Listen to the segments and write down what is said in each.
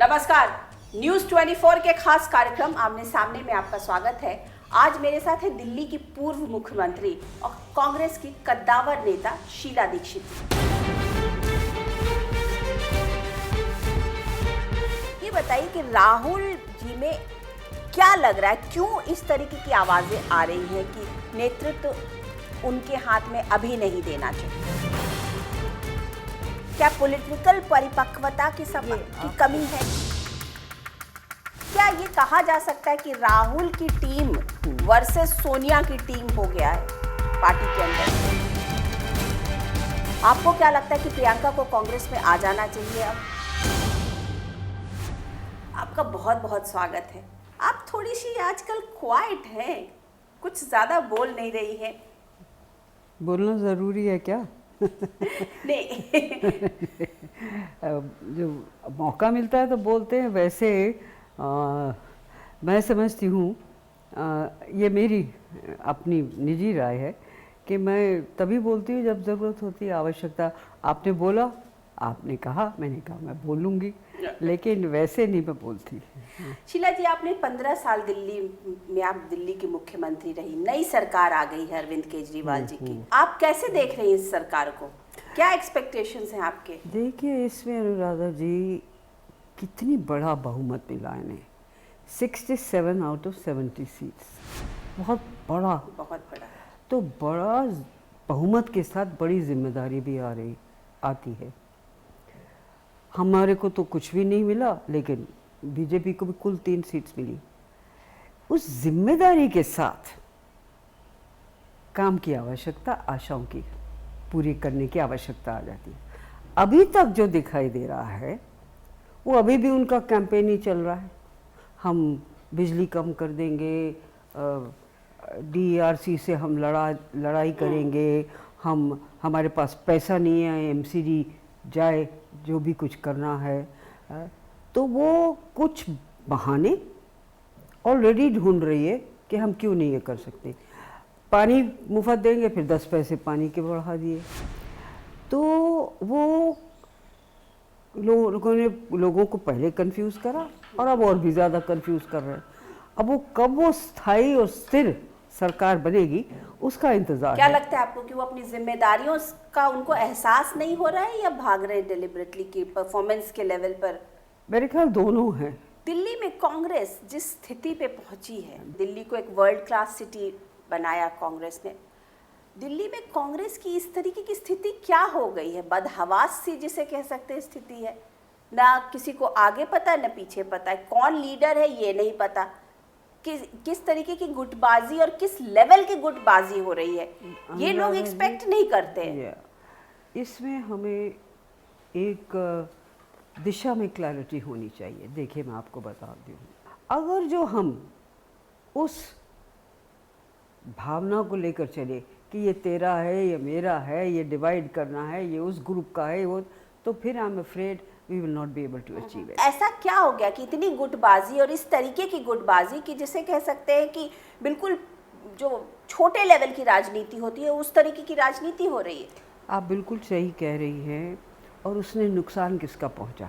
नमस्कार, न्यूज 24 के खास कार्यक्रम आमने सामने में आपका स्वागत है। आज मेरे साथ है दिल्ली की पूर्व मुख्यमंत्री और कांग्रेस की कद्दावर नेता शीला दीक्षित। ये बताइए कि राहुल जी में क्या लग रहा है, क्यों इस तरीके की आवाजें आ रही हैं कि नेतृत्व उनके हाथ में अभी नहीं देना चाहिए? क्या पॉलिटिकल परिपक्वता की कमी है? क्या ये कहा जा सकता है कि राहुल की टीम वर्सेस सोनिया की टीम हो गया है पार्टी के अंदर? आपको क्या लगता है कि प्रियंका को कांग्रेस में आ जाना चाहिए अब? आपका बहुत बहुत स्वागत है। आप थोड़ी सी आजकल क्वाइट हैं, कुछ ज्यादा बोल नहीं रही है। बोलना ज़रूरी है क्या? नहीं। जो मौका मिलता है तो बोलते हैं। वैसे मैं समझती हूँ, ये मेरी अपनी निजी राय है कि मैं तभी बोलती हूँ जब ज़रूरत होती है, आवश्यकता। आपने बोला, आपने कहा, मैंने कहा मैं बोलूँगी, लेकिन वैसे नहीं मैं बोलती। शीला जी, आपने 15 साल दिल्ली में, आप दिल्ली की मुख्यमंत्री रही, नई सरकार आ गई है अरविंद केजरीवाल जी की। आप कैसे देख रही हैं इस सरकार को? क्या एक्सपेक्टेशंस हैं आपके? देखिए, इसमें अनुराधा जी कितनी बड़ा बहुमत मिला इन्हें, 67 आउट ऑफ 70 सीट्स, बहुत बड़ा। तो बड़ा बहुमत के साथ बड़ी जिम्मेदारी भी आती है। हमारे को तो कुछ भी नहीं मिला, लेकिन बीजेपी को भी कुल 3 सीट्स मिली। उस जिम्मेदारी के साथ काम की आवश्यकता, आशाओं की पूरी करने की आवश्यकता आ जाती है। अभी तक जो दिखाई दे रहा है वो अभी भी उनका कैंपेन ही चल रहा है। हम बिजली कम कर देंगे, DRC से हम लड़ाई करेंगे, हमारे पास पैसा नहीं है, MCD जाए, जो भी कुछ करना है। तो वो कुछ बहाने ऑलरेडी ढूंढ रही है कि हम क्यों नहीं ये कर सकते। पानी मुफ्त देंगे, फिर 10 पैसे पानी के बढ़ा दिए। तो वो लोगों को पहले कंफ्यूज करा और अब और भी ज़्यादा कंफ्यूज कर रहे हैं। अब वो कब वो स्थायी और स्थिर सरकार बनेगी, उसका इंतजार क्या है। लगता है आपको कि वो अपनी जिम्मेदारियों का उनको एहसास नहीं हो रहा है, या भाग रहे हैं डिलिबरेटली की परफॉर्मेंस के लेवल पर? मेरे ख्याल दोनों हैं। दिल्ली में कांग्रेस जिस स्थिति पे पहुंची है, दिल्ली को एक वर्ल्ड क्लास सिटी बनाया कांग्रेस ने। दिल्ली में कांग्रेस की इस तरीके की स्थिति क्या हो गई है? बदहवास सी जिसे कह सकते हैं स्थिति है। ना किसी को आगे पता, न पीछे पता है, कौन लीडर है ये नहीं पता, किस तरीके की गुटबाजी और किस लेवल की गुटबाजी हो रही है, ये लोग एक्सपेक्ट नहीं करते हैं। इसमें हमें एक दिशा में क्लैरिटी होनी चाहिए। देखिए, मैं आपको बता दूँ, अगर जो हम उस भावना को लेकर चले कि ये तेरा है, ये मेरा है, ये डिवाइड करना है, ये उस ग्रुप का है, वो, तो फिर I am afraid we will not be able to achieve it. ऐसा क्या हो गया कि इतनी गुटबाजी और इस तरीके की गुटबाजी की जिसे कह सकते हैं कि बिल्कुल जो छोटे लेवल की राजनीति होती है उस तरीके की राजनीति हो रही है? आप बिल्कुल सही कह रही हैं। और उसने नुकसान किसका पहुंचा?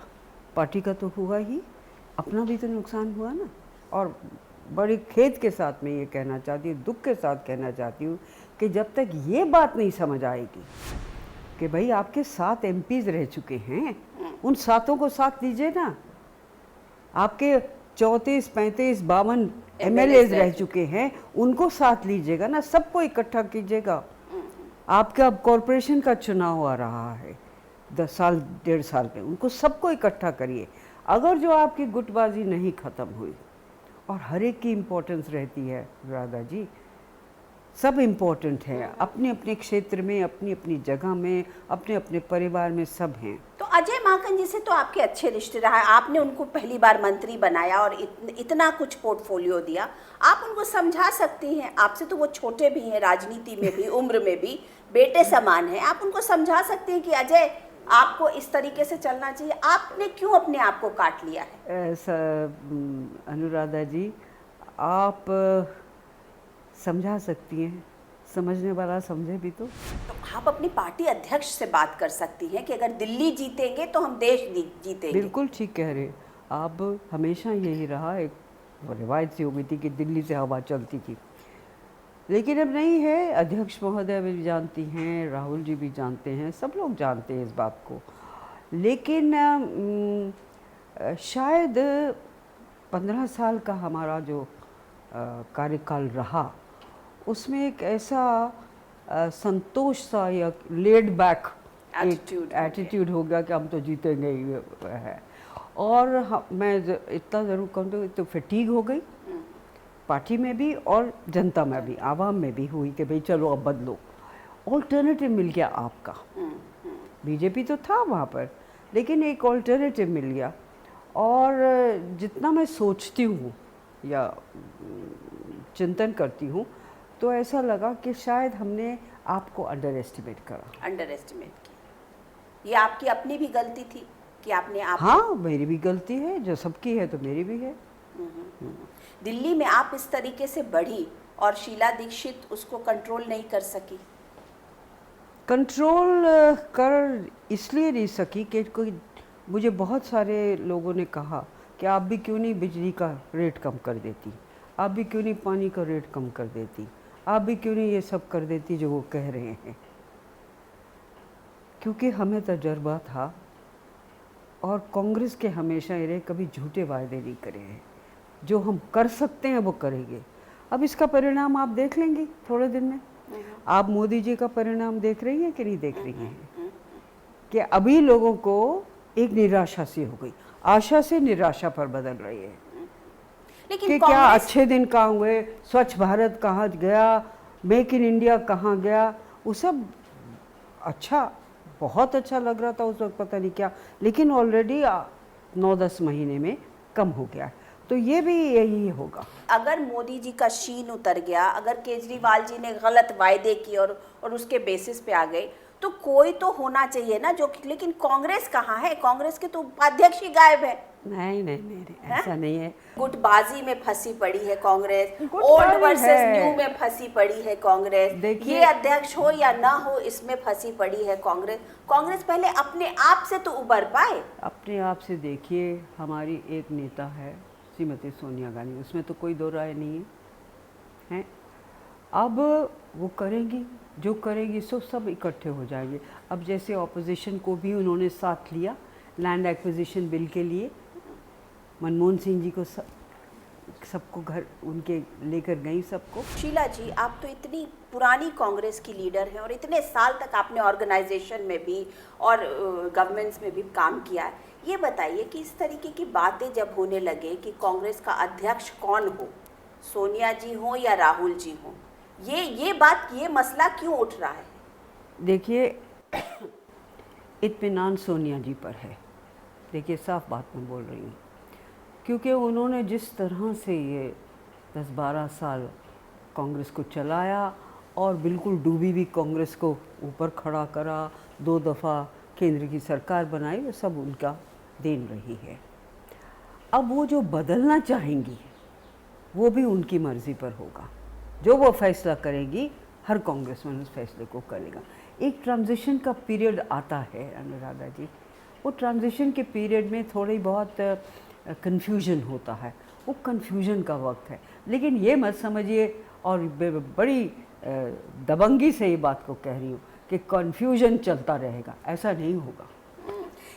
पार्टी का तो हुआ ही, अपना भी तो नुकसान हुआ ना। और बड़ी खेद के साथ मैं ये कहना चाहती हूँ, दुख के साथ कहना चाहती हूँ कि जब तक ये बात नहीं समझ आएगी कि भाई आपके 7 MPs रह चुके हैं, उन 7 को साथ लीजिए ना। आपके 34, 35, 52 MLAs रह चुके हैं, उनको साथ लीजिएगा ना, सबको इकट्ठा कीजिएगा। आपका अब कॉरपोरेशन का चुनाव आ रहा है 10 साल 1.5 साल में, उनको सबको इकट्ठा करिए। अगर जो आपकी गुटबाजी नहीं ख़त्म हुई, और हर एक की इम्पोर्टेंस रहती है राधा जी, सब इम्पोर्टेंट है अपने अपने क्षेत्र में, अपनी अपनी जगह में, अपने अपने परिवार में, सब हैं। तो अजय माकन जी से तो आपके अच्छे रिश्ते रहा है, आपने उनको पहली बार मंत्री बनाया और इतना कुछ पोर्टफोलियो दिया। आप उनको समझा सकती हैं, आपसे तो वो छोटे भी हैं, राजनीति में भी, उम्र में भी बेटे समान हैं। आप उनको समझा सकते हैं कि अजय, आपको इस तरीके से चलना चाहिए। आपने क्यों अपने आप को काट लिया है? ऐसा अनुराधा जी, आप समझा सकती हैं, समझने वाला समझे भी तो आप अपनी पार्टी अध्यक्ष से बात कर सकती हैं कि अगर दिल्ली जीतेंगे तो हम देश जीतेंगे। बिल्कुल ठीक कह रहे हैं। अब हमेशा यही रहा, एक रिवायत सी हो गई थी कि दिल्ली से हवा चलती थी, लेकिन अब नहीं है। अध्यक्ष महोदय भी जानती हैं, राहुल जी भी जानते हैं, सब लोग जानते हैं इस बात को। लेकिन शायद 15 साल का हमारा जो कार्यकाल रहा, उसमें एक ऐसा संतोष सा या लेड बैक एटीट्यूड हो गया कि हम तो जीतेंगे ही है। और मैं इतना ज़रूर कहूँ तो फटीग हो गई पार्टी में भी और जनता में भी, आवाम में भी हुई कि भाई चलो अब बदलो, ऑल्टरनेटिव मिल गया आपका। बीजेपी तो था वहाँ पर, लेकिन एक ऑल्टरनेटिव मिल गया। और जितना मैं सोचती हूँ या चिंतन करती हूँ, तो ऐसा लगा कि शायद हमने आपको अंडर एस्टिमेट की। ये आपकी अपनी भी गलती थी कि आपने हाँ, मेरी भी गलती है, जो सबकी है तो मेरी भी है। दिल्ली में आप इस तरीके से बढ़ी और शीला दीक्षित उसको कंट्रोल नहीं कर सकी। कंट्रोल कर इसलिए नहीं सकी कि कोई, मुझे बहुत सारे लोगों ने कहा कि आप भी क्यों नहीं बिजली का रेट कम कर देती, आप भी क्यों नहीं पानी का रेट कम कर देती, आप भी क्यों नहीं ये सब कर देती जो वो कह रहे हैं। क्योंकि हमें तजर्बा था और कांग्रेस के हमेशा ये रहे, कभी झूठे वायदे नहीं करे हैं, जो हम कर सकते हैं वो करेंगे। अब इसका परिणाम आप देख लेंगे थोड़े दिन में। आप मोदी जी का परिणाम देख रही हैं कि नहीं देख रही हैं, कि अभी लोगों को एक निराशा सी हो गई, आशा से निराशा पर बदल रही है। लेकिन कि क्या अच्छे दिन कहाँ हुए, स्वच्छ भारत कहाँ गया, मेक इन इंडिया कहाँ गया, वो सब अच्छा, बहुत अच्छा लग रहा था उस वक्त, पता नहीं क्या, लेकिन ऑलरेडी 9-10 महीने में कम हो गया है। तो ये भी यही होगा। अगर मोदी जी का शीन उतर गया, अगर केजरीवाल जी ने गलत वायदे किए और उसके बेसिस पे आ गए, तो कोई तो होना चाहिए ना जो, लेकिन कांग्रेस कहाँ है? कांग्रेस के तो उपाध्यक्ष ही गायब है। नहीं, ऐसा नहीं है। गुटबाजी में फंसी पड़ी है कांग्रेस, ओल्ड वर्सेस न्यू में फंसी पड़ी है कांग्रेस। ये अध्यक्ष हो या ना हो, इसमें फंसी पड़ी है कांग्रेस। कांग्रेस पहले अपने आप से तो उबर पाए। अपने आप से देखिए, हमारी एक नेता है श्रीमती सोनिया गांधी, उसमें तो कोई दो राय नहीं है। अब वो करेंगी जो करेंगी, सो सब इकट्ठे हो जाएंगे। अब जैसे ऑपोजिशन को भी उन्होंने साथ लिया लैंड एक्विजिशन बिल के लिए, मनमोहन सिंह जी को सबको घर उनके लेकर गई सबको। शीला जी, आप तो इतनी पुरानी कांग्रेस की लीडर हैं और इतने साल तक आपने ऑर्गेनाइजेशन में भी और गवर्नमेंट्स में भी काम किया है। ये बताइए कि इस तरीके की बातें जब होने लगे कि कांग्रेस का अध्यक्ष कौन हो, सोनिया जी हो या राहुल जी हो, ये मसला क्यों उठ रहा है? देखिए, इत्मीनान सोनिया जी पर है। देखिए, साफ बात मैं बोल रही हूँ, क्योंकि उन्होंने जिस तरह से ये 10-12 साल कांग्रेस को चलाया और बिल्कुल डूबी हुई कांग्रेस को ऊपर खड़ा करा, 2 दफ़ा केंद्र की सरकार बनाई, वो सब उनका देन रही है। अब वो जो बदलना चाहेंगी वो भी उनकी मर्ज़ी पर होगा। जो वो फैसला करेगी, हर कांग्रेसमैन उस फैसले को करेगा। एक ट्रांजिशन का पीरियड आता है अनुराधा जी, वो ट्रांजिशन के पीरियड में थोड़ी बहुत कन्फ्यूजन होता है, वो कन्फ्यूजन का वक्त है। लेकिन ये मत समझिए, और बड़ी दबंगी से ये बात को कह रही हूँ कि कन्फ्यूजन चलता रहेगा, ऐसा नहीं होगा।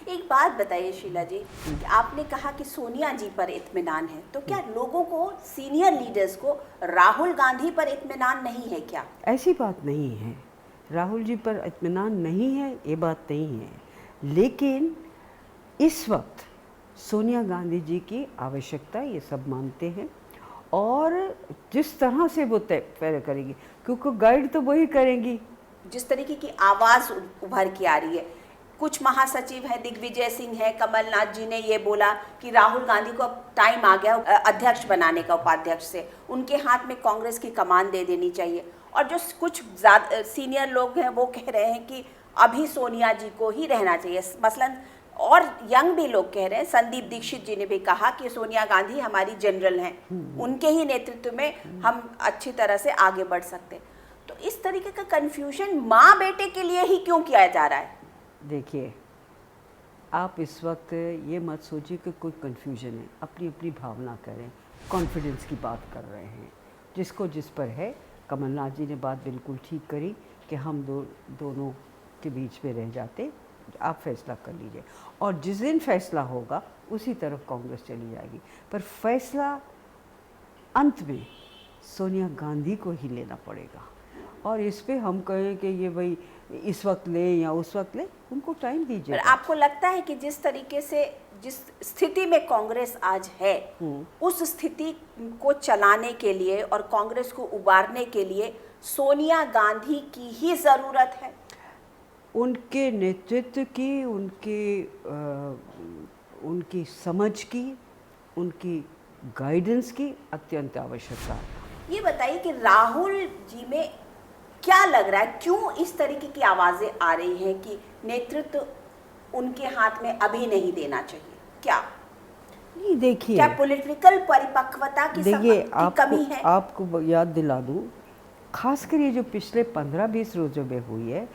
एक बात बताइए शीला जी, कि आपने कहा कि सोनिया जी पर इत्मीनान है, तो क्या लोगों को, सीनियर लीडर्स को राहुल गांधी पर इत्मीनान नहीं है क्या? ऐसी बात नहीं है, राहुल जी पर इत्मीनान नहीं है, ये बात नहीं है। लेकिन इस वक्त सोनिया गांधी जी की आवश्यकता, ये सब मानते हैं, और जिस तरह से वो तय करेंगी, क्योंकि गाइड तो वही करेंगी। जिस तरीके की आवाज़ उभर के आ रही है, कुछ महासचिव हैं, दिग्विजय सिंह है, कमलनाथ जी ने ये बोला कि राहुल गांधी को अब टाइम आ गया अध्यक्ष बनाने का, उपाध्यक्ष से उनके हाथ में कांग्रेस की कमान दे देनी चाहिए। और जो कुछ सीनियर लोग हैं वो कह रहे हैं कि अभी सोनिया जी को ही रहना चाहिए, मसलन, और यंग भी लोग कह रहे हैं, संदीप दीक्षित जी ने भी कहा कि सोनिया गांधी हमारी जनरल हैं, उनके ही नेतृत्व में हम अच्छी तरह से आगे बढ़ सकते हैं। तो इस तरीके का कन्फ्यूजन माँ बेटे के लिए ही क्यों किया जा रहा है? देखिए, आप इस वक्त ये मत सोचिए कि कोई कन्फ्यूजन है, अपनी अपनी भावना करें, कॉन्फिडेंस की बात कर रहे हैं, जिसको जिस पर है। कमलनाथ जी ने बात बिल्कुल ठीक करी कि हम दोनों के बीच में रह जाते, आप फैसला कर लीजिए, और जिस दिन फैसला होगा उसी तरफ कांग्रेस चली जाएगी। पर फैसला अंत में सोनिया गांधी को ही लेना पड़ेगा, और इस पे हम कहें कि ये भाई इस वक्त ले या उस वक्त ले, उनको टाइम दीजिए। आपको लगता है कि जिस तरीके से, जिस स्थिति में कांग्रेस आज है, उस स्थिति को चलाने के लिए और कांग्रेस को उबारने के लिए सोनिया गांधी की ही ज़रूरत है? उनके नेतृत्व की, उनकी समझ की, उनकी गाइडेंस की अत्यंत आवश्यकता है। ये बताइए कि राहुल जी में क्या लग रहा है, क्यों इस तरीके की आवाज़ें आ रही हैं कि नेतृत्व उनके हाथ में अभी नहीं देना चाहिए? क्या नहीं, देखिए, क्या पॉलिटिकल परिपक्वता की कमी है? आपको याद दिला दूं, खासकर ये जो पिछले 15-20 रोज़ों में हुई है,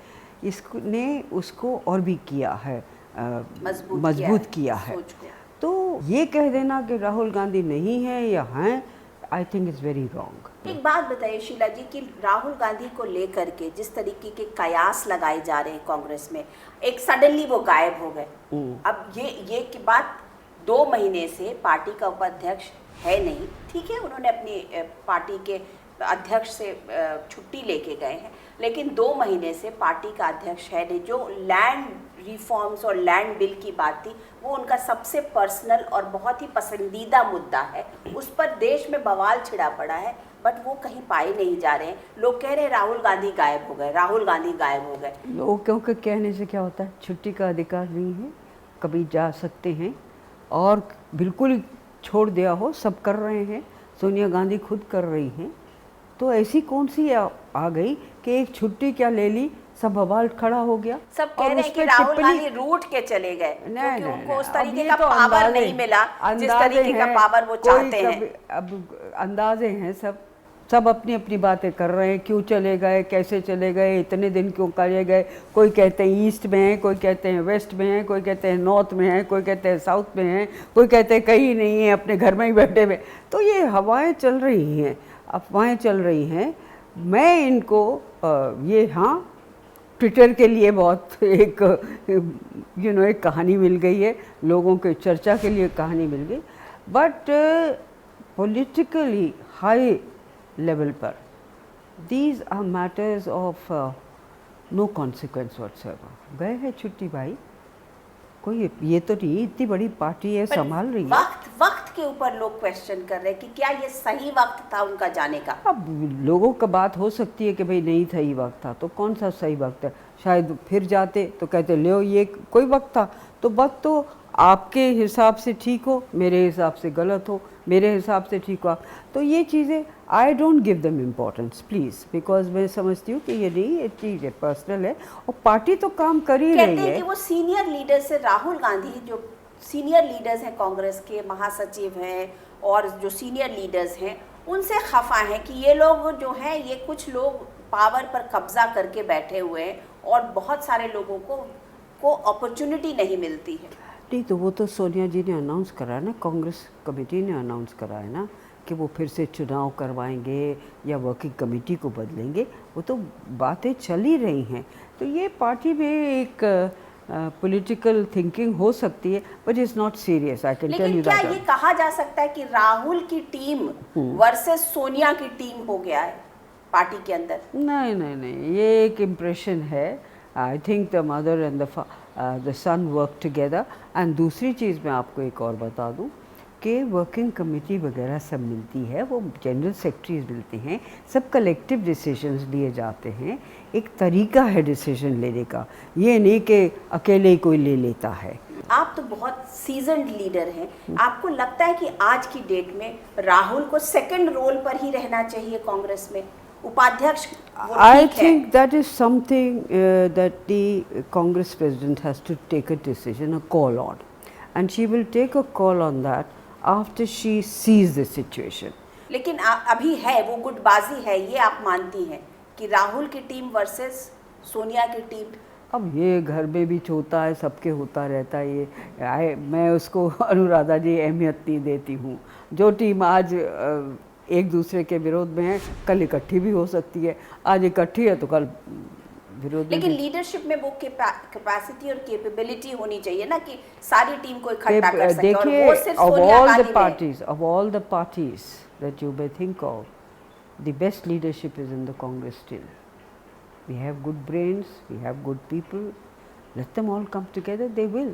इसने उसको और भी किया है, मजबूत किया है। तो ये कह देना कि राहुल गांधी नहीं है या हैं, I think is very wrong. एक बात बताइए शीला जी कि राहुल गांधी को लेकर के जिस तरीके के कयास लगाए जा रहे हैं कांग्रेस में, एक सडनली वो गायब हो गए। अब ये की बात 2 महीने से पार्टी का उपाध्यक्ष है नहीं, ठीक है, उन्होंने अपनी पार्टी के अध्यक्ष से छुट्टी लेके गए हैं, लेकिन 2 महीने से पार्टी का अध्यक्ष है नहीं। जो लैंड रिफॉर्म्स और लैंड बिल की बात थी, वो उनका सबसे पर्सनल और बहुत ही पसंदीदा मुद्दा है, उस पर देश में बवाल छिड़ा पड़ा है, बट वो कहीं पाए नहीं जा रहे हैं। लोग कह रहे हैं राहुल गांधी गायब हो गए, राहुल गांधी गायब हो गए। लोग क्योंकि कहने से क्या होता है, छुट्टी का अधिकार नहीं है, कभी जा सकते हैं, और बिल्कुल छोड़ दिया हो, सब कर रहे हैं, सोनिया गांधी खुद कर रही हैं, तो ऐसी कौन सी आ गई कि एक छुट्टी क्या ले ली, सब बवाल खड़ा हो गया। सब कह रहे हैं कि राहुल गांधी रूठ के चले गए, क्योंकि उनको उस तरीके का पावर नहीं मिला जिस तरीके का पावर वो चाहते हैं। अब अंदाजे हैं, सब अपनी अपनी बातें कर रहे हैं, क्यों चले गए, कैसे चले गए, इतने दिन क्यों चले गए। कोई कहते हैं ईस्ट में है, कोई कहते हैं वेस्ट में है, कोई कहते हैं नॉर्थ में है, कोई कहते हैं साउथ में है, कोई कहते हैं कहीं नहीं है, अपने घर में ही बैठे हुए। तो ये हवाएं चल रही हैं, अफवाहें चल रही हैं। मैं इनको ये, हाँ, ट्विटर के लिए बहुत एक एक कहानी मिल गई है, लोगों के चर्चा के लिए कहानी मिल गई, बट पॉलिटिकली हाई लेवल पर these are matters of no consequence whatsoever. गए हैं छुट्टी भाई, कोई ये तो नहीं, इतनी बड़ी पार्टी है, संभाल रही है। वक्त के ऊपर लोग क्वेश्चन कर रहे हैं कि क्या ये सही वक्त था उनका जाने का? अब लोगों का बात हो सकती है कि भाई नहीं सही वक्त था, तो कौन सा सही वक्त है? शायद फिर जाते तो कहते ले ये कोई वक्त था, तो वक्त तो आपके हिसाब से ठीक हो, मेरे हिसाब से गलत हो, मेरे हिसाब से ठीक हो। तो ये चीज़ें I don't give them importance please, because मैं समझती हूँ कि ये नहीं, ये चीज़ है, पर्सनल है, और पार्टी तो काम कर ही रही है। कहते हैं कि वो सीनियर लीडर्स है, राहुल गांधी जो सीनियर लीडर्स हैं, कांग्रेस के महासचिव हैं और जो सीनियर लीडर्स हैं, उनसे खफा हैं कि ये लोग जो हैं, ये कुछ लोग पावर पर कब्जा करके बैठे हुए हैं और बहुत सारे लोगों को अपॉर्चुनिटी नहीं मिलती है। नहीं, तो वो तो सोनिया जी ने अनाउंस करा है ना, कांग्रेस कमेटी ने अनाउंस करा है ना कि वो फिर से चुनाव करवाएंगे या वर्किंग कमेटी को बदलेंगे, वो तो बातें चल ही रही हैं। तो ये पार्टी में एक पॉलिटिकल थिंकिंग हो सकती है, but it's not serious, I can tell you that. क्या ये कहा जा सकता है कि राहुल की टीम वर्सेस सोनिया की टीम हो गया है पार्टी के अंदर? नहीं, ये एक इम्प्रेशन है। I think the mother and the son work together. And दूसरी चीज़ मैं आपको एक और बता दूं कि वर्किंग कमेटी वगैरह सब मिलती है, वो जनरल सेक्रेटरीज मिलते हैं, सब कलेक्टिव डिसीजंस लिए जाते हैं, एक तरीका है डिसीजन लेने का, ये नहीं कि अकेले ही कोई ले लेता है। आप तो बहुत सीजन्ड लीडर हैं, आपको लगता है कि आज की डेट में राहुल को सेकंड रोल पर ही रहना चाहिए कांग्रेस में, उपाध्यक्ष? I think that is something that the Congress president has to take a decision, a call on, and she will take a call on that after she sees the situation. लेकिन अभी है वो गुटबाजी है, ये आप मानती हैं कि राहुल की टीम वर्सेस सोनिया की टीम? अब ये घर में भी होता है, सबके होता रहता है ये। मैं उसको अनुराधा जी अहमियत नहीं देती हूँ। जो टीम आज एक दूसरे के विरोध में है, कल इकट्ठी भी हो सकती है। आज इकट्ठी है तो कल विरोध में। लेकिन लीडरशिप में वो कैपेसिटी और कैपेबिलिटी होनी चाहिए ना कि सारी टीम को इकट्ठा कर सके। और वो सिर्फ सोनिया गांधी में। of all the parties that you may think of, the best leadership is in the Congress still. We have good brains, we have good people. Let them all come together, they will.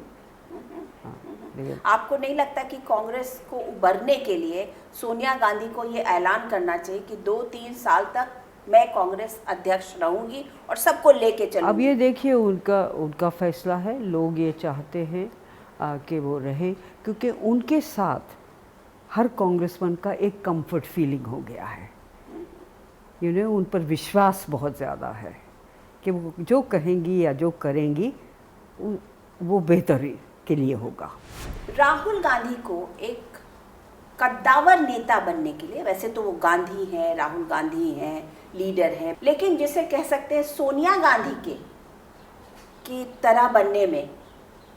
आपको नहीं लगता कि कांग्रेस को उभरने के लिए सोनिया गांधी को ये ऐलान करना चाहिए कि 2-3 साल तक मैं कांग्रेस अध्यक्ष रहूंगी और सबको लेके चलूंगी? अब ये देखिए, उनका फैसला है। लोग ये चाहते हैं कि वो रहें, क्योंकि उनके साथ हर कांग्रेसमैन का एक कंफर्ट फीलिंग हो गया है। उन पर विश्वास बहुत ज़्यादा है कि वो जो कहेंगी या जो करेंगी वो बेहतरी के लिए होगा। राहुल गांधी को एक कद्दावर नेता बनने के लिए, वैसे तो वो गांधी हैं, राहुल गांधी हैं, लीडर हैं, लेकिन जिसे कह सकते हैं सोनिया गांधी की तरह बनने में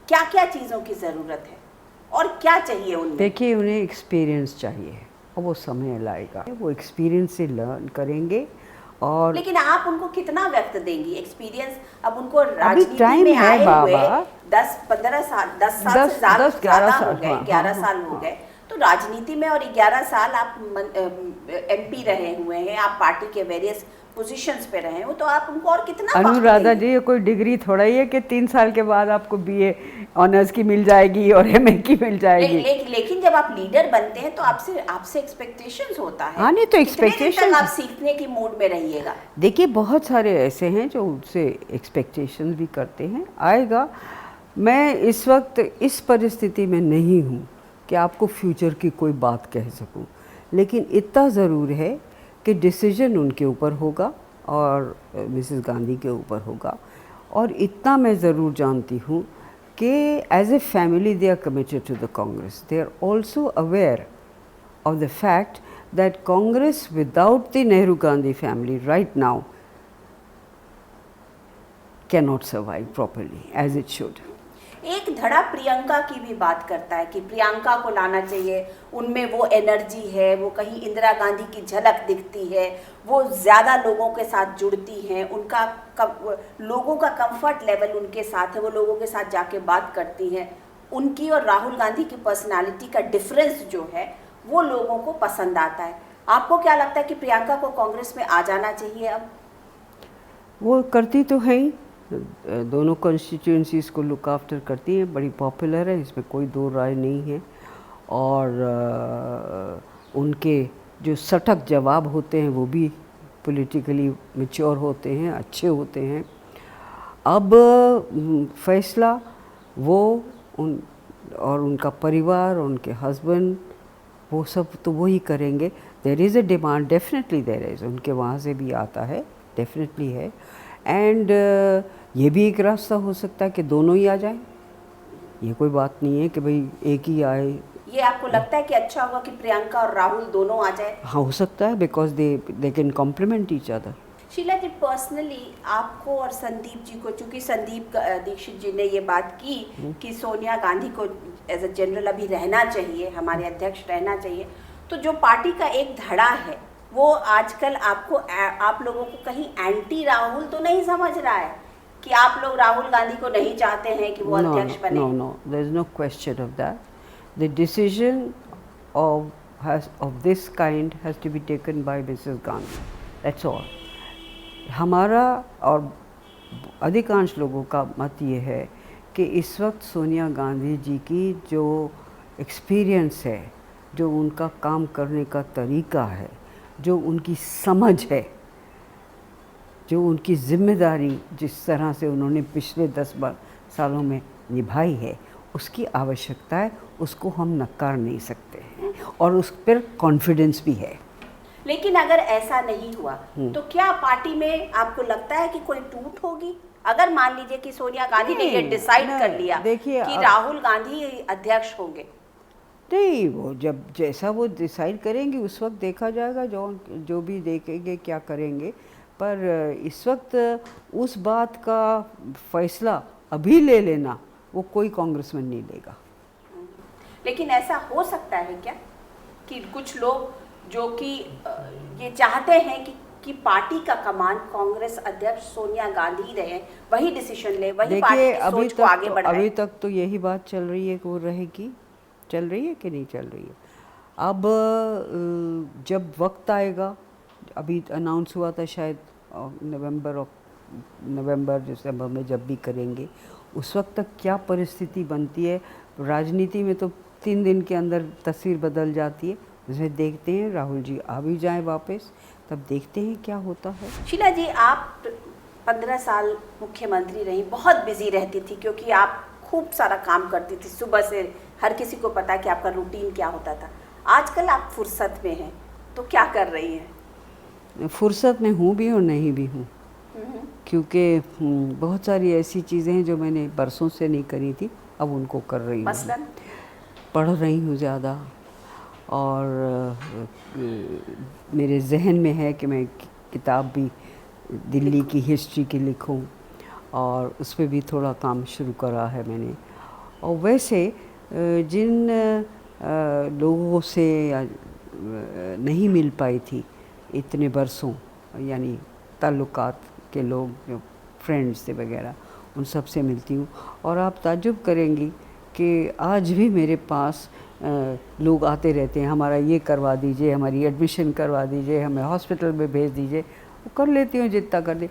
क्या क्या चीज़ों की ज़रूरत है और क्या चाहिए उन्हें? देखिए, उन्हें एक्सपीरियंस चाहिए और वो समय लाएगा। वो एक्सपीरियंस से लर्न करेंगे। और लेकिन आप उनको कितना वक्त देंगी एक्सपीरियंस? अब उनको राजनीति टाइम में है आए हुए बाबा। 10-15 साल, 10 साल से ज़्यादा हो गए, 11 साल हो गए। तो राजनीति में और 11 साल आप एमपी रहे हुए हैं, आप पार्टी के वेरियस पोजीशंस पे रहे हो, तो आप उनको और कितना? अनुराधा जी, ये कोई डिग्री थोड़ा ही है कि 3 साल के बाद आपको बीए ऑनर्स की मिल जाएगी और एमए की मिल जाएगी। लेकिन जब आप लीडर बनते हैं तो आपसे एक्सपेक्टेशंस होता है। हाँ, नहीं तो एक्सपेक्टेशन आप सीखने की मूड में रहिएगा। देखिए, बहुत सारे ऐसे हैं जो उनसे एक्सपेक्टेशन भी करते हैं। आएगा। मैं इस वक्त इस परिस्थिति में नहीं हूँ कि आपको फ्यूचर की कोई बात कह सकूं, लेकिन इतना ज़रूर है कि डिसीजन उनके ऊपर होगा और मिसेस गांधी के ऊपर होगा। और इतना मैं ज़रूर जानती हूँ कि as a family they are committed to the Congress. They are also aware of the fact that Congress without the Nehru Gandhi family right now can not survive properly as it should. एक धड़ा प्रियंका की भी बात करता है कि प्रियंका को लाना चाहिए, उनमें वो एनर्जी है, वो कहीं इंदिरा गांधी की झलक दिखती है, वो ज़्यादा लोगों के साथ जुड़ती हैं, लोगों का कंफर्ट लेवल उनके साथ है, वो लोगों के साथ जाके बात करती हैं। उनकी और राहुल गांधी की पर्सनालिटी का डिफरेंस जो है वो लोगों को पसंद आता है। आपको क्या लगता है कि प्रियंका को कांग्रेस में आ जाना चाहिए? अब वो करती तो है ही, दोनों कॉन्स्टिट्यूंसीज़ को लुक आफ्टर करती हैं, बड़ी पॉपुलर है, इसमें कोई दो राय नहीं है। और उनके जो सटक जवाब होते हैं वो भी पॉलिटिकली मैच्योर होते हैं, अच्छे होते हैं। अब फैसला वो और उनका परिवार, उनके हस्बैंड, वो सब तो वही करेंगे। There is a demand, definitely there is, उनके वहाँ से भी आता है, डेफिनेटली है। एंड ये भी एक रास्ता हो सकता है कि दोनों ही आ जाएं। ये कोई बात नहीं है कि भाई एक ही आए। ये आपको लगता है कि अच्छा होगा कि प्रियंका और राहुल दोनों आ जाए? हाँ, हो सकता है, because they can complement each other. Sheela ji, personally आपको और संदीप जी को, चूँकि संदीप दीक्षित जी ने ये बात की कि सोनिया गांधी को एज अ जनरल अभी रहना चाहिए, हमारे अध्यक्ष रहना चाहिए, तो जो पार्टी का एक धड़ा है वो आजकल आप लोगों को कहीं एंटी राहुल तो नहीं समझ रहा है कि आप लोग राहुल गांधी को नहीं चाहते हैं कि वो अध्यक्ष बने? No, there is no question of that. The decision of this kind has to be taken by Mrs. Gandhi. That's all. हमारा और अधिकांश लोगों का मत ये है कि इस वक्त सोनिया गांधी जी की जो एक्सपीरियंस है, जो उनका काम करने का तरीका है, जो उनकी समझ है, जो उनकी जिम्मेदारी जिस तरह से उन्होंने पिछले 10 सालों में निभाई है, उसकी आवश्यकता है, उसको हम नकार नहीं सकते हैं और उस पर कॉन्फिडेंस भी है। लेकिन अगर ऐसा नहीं हुआ तो क्या पार्टी में आपको लगता है कि कोई टूट होगी? अगर मान लीजिए कि सोनिया गांधी ने ये डिसाइड कर लिया कि राहुल गांधी अध्यक्ष होंगे, नहीं, वो जब जैसा वो डिसाइड करेंगे उस वक्त देखा जाएगा, जो भी देखेंगे क्या करेंगे। पर इस वक्त उस बात का फैसला अभी ले लेना वो कोई कांग्रेसमैन नहीं लेगा। लेकिन ऐसा हो सकता है क्या कि कुछ लोग जो कि ये चाहते हैं कि पार्टी का कमान कांग्रेस अध्यक्ष सोनिया गांधी रहे, वही डिसीजन ले, वही पार्टी की सोच को आगे बढ़ाए? अभी तक तो यही बात चल रही है कि वो रहेगी। चल रही है कि नहीं चल रही है? अब जब वक्त आएगा, अभी अनाउंस हुआ था शायद नवंबर दिसंबर में जब भी करेंगे, उस वक्त तक क्या परिस्थिति बनती है। राजनीति में तो 3 दिन के अंदर तस्वीर बदल जाती है। उसमें देखते हैं राहुल जी आ भी जाएं वापस, तब देखते हैं क्या होता है। शीला जी, आप 15 साल मुख्यमंत्री रही, बहुत बिजी रहती थी क्योंकि आप खूब सारा काम करती थी सुबह से। हर किसी को पता है कि आपका रूटीन क्या होता था। आजकल आप फुर्सत में हैं, तो क्या कर रही हैं? फुर्सत में हूँ भी और नहीं भी हूँ, क्योंकि बहुत सारी ऐसी चीज़ें हैं जो मैंने बरसों से नहीं करी थी, अब उनको कर रही हूँ। मसलन पढ़ रही हूँ ज़्यादा, और मेरे जहन में है कि मैं किताब भी दिल्ली की हिस्ट्री की लिखूं, और उस पर भी थोड़ा काम शुरू करा है मैंने। और वैसे जिन लोगों से नहीं मिल पाई थी इतने बरसों, यानी ताल्लुकात के लोग जो फ्रेंड्स थे वगैरह, उन सब से मिलती हूँ। और आप ताज्जुब करेंगी कि आज भी मेरे पास लोग आते रहते हैं, हमारा ये करवा दीजिए, हमारी एडमिशन करवा दीजिए, हमें हॉस्पिटल में भेज दीजिए। वो कर लेती हूँ जितना कर दे।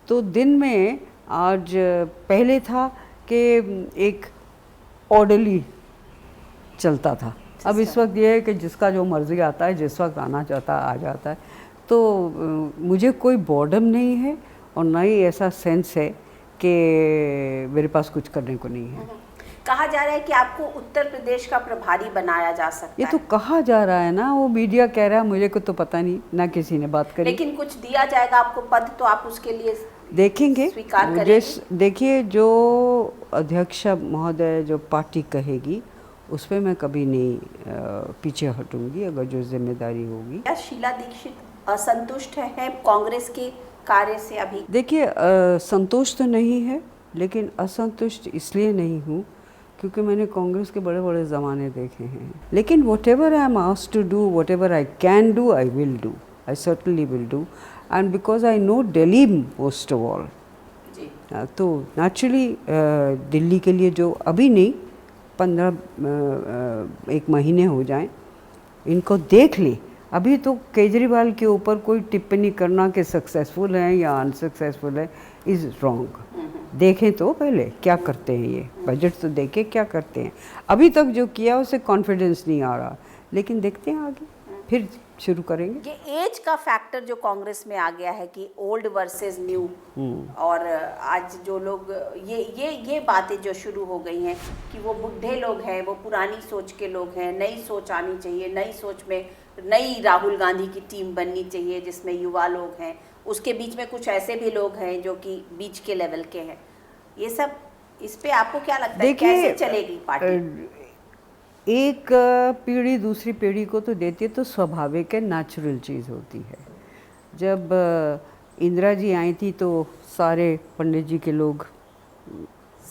तो दिन में आज पहले था कि एक ऑर्डरली चलता था, अब इस वक्त ये है कि जिसका जो मर्ज़ी आता है, जिस वक्त आना चाहता है आ जाता है। तो मुझे कोई बॉर्डम नहीं है और ना ही ऐसा सेंस है कि मेरे पास कुछ करने को नहीं है। कहा जा रहा है कि आपको उत्तर प्रदेश का प्रभारी बनाया जा सकता है। ये तो कहा जा रहा है ना, वो मीडिया कह रहा है, मुझे को तो पता नहीं, ना किसी ने बात करी। लेकिन कुछ दिया जाएगा आपको पद, तो आप उसके लिए देखेंगे, स्वीकार करेंगे? देखिए, जो अध्यक्ष महोदय जो पार्टी कहेगी उस पर मैं कभी नहीं पीछे हटूंगी, अगर जो जिम्मेदारी होगी। क्या शीला दीक्षित असंतुष्ट है कांग्रेस के कार्य से अभी? देखिए, संतोष तो नहीं है, लेकिन असंतुष्ट इसलिए नहीं हूँ क्योंकि मैंने कांग्रेस के बड़े बड़े ज़माने देखे हैं। लेकिन whatever I am asked to do, whatever I can do, I will do, I certainly will do, and because I know Delhi most of all. तो नेचुरली दिल्ली के लिए जो अभी नहीं 1 महीने हो जाएं, इनको देख ले। अभी तो केजरीवाल के ऊपर कोई टिप्पणी करना कि सक्सेसफुल है या अनसक्सेसफुल है इज़ रॉन्ग। देखें तो पहले क्या करते हैं, ये बजट तो देखें क्या करते हैं। अभी तक जो किया उसे कॉन्फिडेंस नहीं आ रहा, लेकिन देखते हैं आगे फिर शुरू करेंगे। ये एज का फैक्टर जो कांग्रेस में आ गया है कि ओल्ड वर्सेस न्यू, और आज जो लोग ये बातें जो शुरू हो गई हैं कि वो बुढ़े लोग हैं, वो पुरानी सोच के लोग हैं, नई सोच आनी चाहिए, नई सोच में नई राहुल गांधी की टीम बननी चाहिए जिसमें युवा लोग हैं, उसके बीच में कुछ ऐसे भी लोग हैं जो कि बीच के लेवल के हैं। ये सब, इस पे आपको क्या लगता है कैसे चलेगी पार्टी? एक पीढ़ी दूसरी पीढ़ी को तो देती है, तो स्वाभाविक है, नेचुरल चीज़ होती है। जब इंदिरा जी आई थी तो सारे पंडित जी के लोग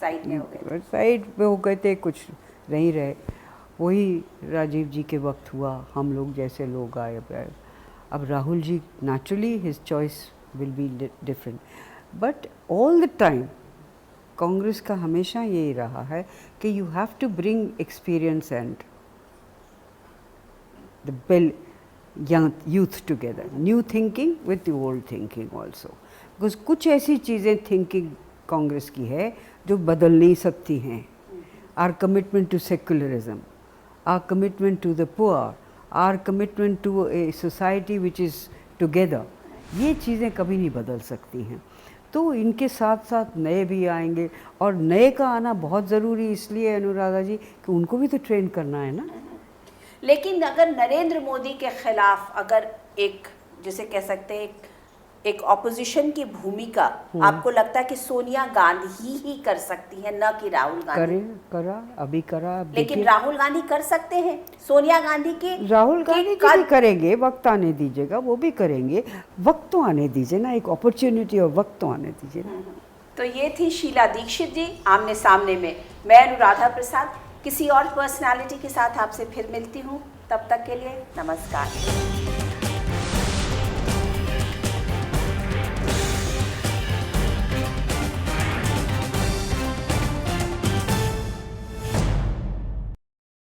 साइड में हो गए, थे, कुछ नहीं रहे। वही राजीव जी के वक्त हुआ, हम लोग जैसे लोग आए। अब Rahul ji, naturally his choice will be different, but all the time Congress का हमेशा यही रहा है कि you have to bring experience and the bell young youth together, new thinking with the old thinking also, because कुछ ऐसी चीज़ें थिंकिंग कांग्रेस की है जो बदल नहीं सकती हैं। Our commitment to secularism, our commitment to the poor, our commitment to a society which is together, ये चीज़ें कभी नहीं बदल सकती हैं। तो इनके साथ साथ नए भी आएंगे, और नए का आना बहुत ज़रूरी इसलिए अनुराधा जी कि उनको भी तो ट्रेन करना है ना। लेकिन अगर नरेंद्र मोदी के खिलाफ अगर एक, जिसे कह सकते हैं, एक एक ऑपोजिशन की भूमिका आपको लगता है कि सोनिया गांधी ही कर सकती है, न कि राहुल गांधी? अभी करा। लेकिन राहुल गांधी कर सकते हैं, सोनिया गांधी के राहुल गांधी जी भी करेंगे, वक्त आने दीजिएगा, वो भी करेंगे, वक्त तो आने दीजिए ना, एक अपॉर्चुनिटी और वक्त तो आने दीजिए ना। तो ये थी शीला दीक्षित जी आमने सामने में। मैं अनुराधा प्रसाद किसी और पर्सनालिटी के साथ आपसे फिर मिलती हूँ, तब तक के लिए नमस्कार।